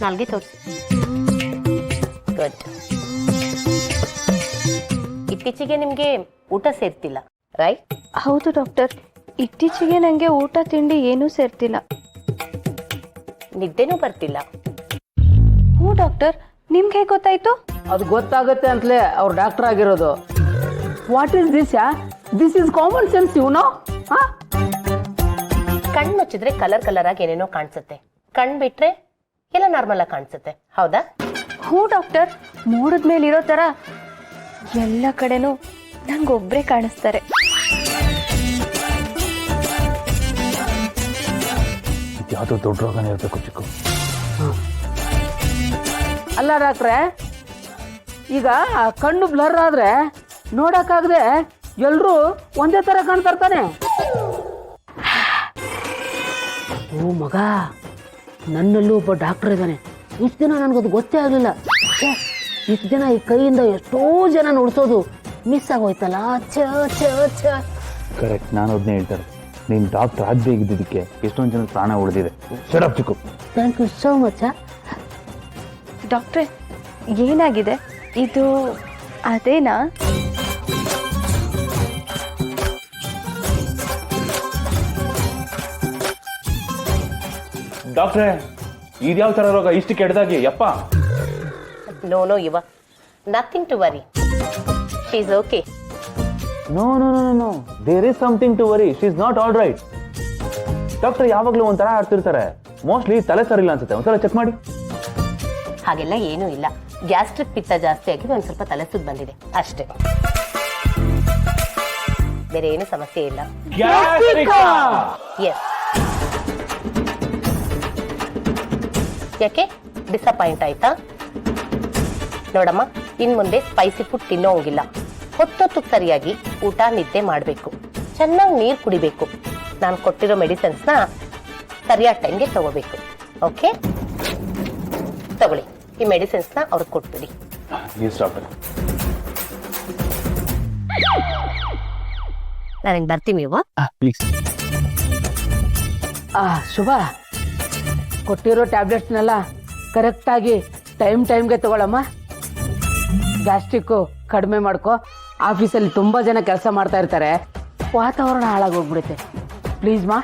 ನಾಲ್ಗೆ ತೋರಿಸಿ. ಗುಡ್. ಇತ್ತೀಚೆಗೆ ನಿಮ್ಗೆ ಊಟ ಸೇರ್ತಿಲ್ಲ, ರೈಟ್? ಹೌದು ಡಾಕ್ಟರ್, ಇತ್ತೀಚೆಗೆ ನನಗೆ ಊಟ ತಿಂಡಿ ಏನೂ ಸೇರ್ತಿಲ್ಲ. ನಿದ್ದೆನೂ ಬರ್ತಿಲ್ಲ. ಹ್ಞೂ ಡಾಕ್ಟರ್, ನಿಮ್ಗೆ ಹೇಗೆ ಗೊತ್ತಾಯ್ತು? ಅದು ಗೊತ್ತಾಗುತ್ತೆ ಅಂತಲೇ ಅವ್ರು ಡಾಕ್ಟರ್ ಆಗಿರೋದು. What is this? This is common sense, no? ಕಣ್ ಮುಚ್ಚಿದ್ರೆ ಕಲರ್ ಕಲರ್ ಆಗಿ ಏನೇನೋ ಕಾಣಿಸುತ್ತೆ, ಕಣ್ ಬಿಟ್ರೆ ಎಲ್ಲ ನಾರ್ಮಲ್ ಆಗಿ ಕಾಣಿಸುತ್ತೆ, ಹೌದಾ? ಹ್ಞೂ ಡಾಕ್ಟರ್, ಮೋಡದ ಮೇಲೆ ಇರೋ ಥರ ಎಲ್ಲ ಕಡೆನೂ ನಂಗೊಬ್ಬರೇ ಕಾಣಿಸ್ತಾರೆ. ಯಾವುದೋ ದೊಡ್ಡ ರೋಗನೇ ಇರಬೇಕು ಚಿಕ್ಕು. ಅಲ್ಲ ಡಾಕ್ಟ್ರೆ, ಈಗ ಕಣ್ಣು ಬ್ಲರ್ ಆದ್ರೆ ನೋಡಕ್ಕಾಗದೆ ಎಲ್ರೂ ಒಂದೇ ತರ ಕಾಣ್ತಾರ್ತಾನೆ. ಓ ಮಗ, ನನ್ನಲ್ಲೂ ಒಬ್ಬ ಡಾಕ್ಟರ್ ಇದ್ದಾನೆ. ಇಷ್ಟು ದಿನ ನನಗದು ಗೊತ್ತೇ ಆಗಲಿಲ್ಲ. ಇಷ್ಟು ದಿನ ಈ ಕೈಯಿಂದ ಎಷ್ಟೋ ಜನ ಉಳಿಸೋದು ಮಿಸ್ ಆಗೋಯ್ತಲ್ಲ. ಕರೆಕ್ಟ್, ನಾನು ಅದನ್ನೇ ಹೇಳ್ತಾರೆ. ನೀನು ಡಾಕ್ಟರ್ ಆಗಬೇಕಿದ್ದಕ್ಕೆ ಎಷ್ಟೊಂದು ಜನ ಪ್ರಾಣ ಉಳಿದಿದೆ. Shut up Chikku. Thank you so much. ಡಾಕ್ಟ್ರೆ, ಏನಾಗಿದೆ? ಇದು ಅದೇನಾ? ಡಾಕ್ಟ್ರೇ, ಇದ್ಯಾವ ಥರ ರೋಗ ಇಷ್ಟು ಕೆಟ್ಟದಾಗಿ? ಯಪ್ಪ, no no Yuva, nothing to worry, she is okay. No no no no, there is something to worry. She is not all right. Doctor ಯಾವಾಗಲೂ ಒಂಥರ ಆಡ್ತಿರ್ತಾರೆ. ಮೋಸ್ಟ್ಲಿ ತಲೆ ಸರಿಲ್ಲ ಅನ್ಸುತ್ತೆ. ಒಂದ್ಸಲ ಚೆಕ್ ಮಾಡಿ. ಹಾಗೆಲ್ಲ ಏನೂ ಇಲ್ಲ, ಗ್ಯಾಸ್ಟ್ರಿಕ್ ಪಿತ್ತ ಜಾಸ್ತಿ ಆಗಿ ಒಂದ್ ಸ್ವಲ್ಪ ತಲೆ ಸುತ್ತ ಬಂದಿದೆ ಅಷ್ಟೇ, ಬೇರೆ ಏನು ಸಮಸ್ಯೆ ಇಲ್ಲ. ಎಸ್. ಯಾಕೆ ಡಿಸಪಾಯಿಂಟ್ ಆಯ್ತಾ? ನೋಡಮ್ಮ, ಇನ್ ಮುಂದೆ ಸ್ಪೈಸಿ ಫುಡ್ ತಿನ್ನೋಂಗಿಲ್ಲ. ಹೊತ್ತೊತ್ತು ಸರಿಯಾಗಿ ಊಟ ನಿದ್ದೆ ಮಾಡಬೇಕು, ಚೆನ್ನಾಗಿ ನೀರು ಕುಡಿಬೇಕು, ನಾನು ಕೊಟ್ಟಿರೋ ಮೆಡಿಸಿನ್ಸ್ನ ಸರಿಯಾದ ಟೈಮ್ಗೆ ತಗೋಬೇಕು. ಓಕೆ, ತಗೊಳ್ಳಿ ಈ ಮೆಡಿಸಿನ್ಸ್ನ ಅವ್ರಿಗೆ ಕೊಟ್ಬಿಡಿ. ನಾನು ಬರ್ತೀನಿ ನೀವು. ಪ್ಲೀಸ್. ಶುಭ, ಕೊಟ್ಟಿರೋ ಟ್ಯಾಬ್ಲೆಟ್ಸ್ನೆಲ್ಲ ಕರೆಕ್ಟಾಗಿ ಟೈಮ್ಗೆ ತಗೊಳಮ್ಮ. ಗ್ಯಾಸ್ಟ್ರಿಕ್ಕು ಕಡಿಮೆ ಮಾಡ್ಕೊ. ಆಫೀಸಲ್ಲಿ ತುಂಬ ಜನ ಕೆಲಸ ಮಾಡ್ತಾ ಇರ್ತಾರೆ, ವಾತಾವರಣ ಹಾಳಾಗೋಗ್ಬಿಡುತ್ತೆ. ಪ್ಲೀಸ್ ಮಾ.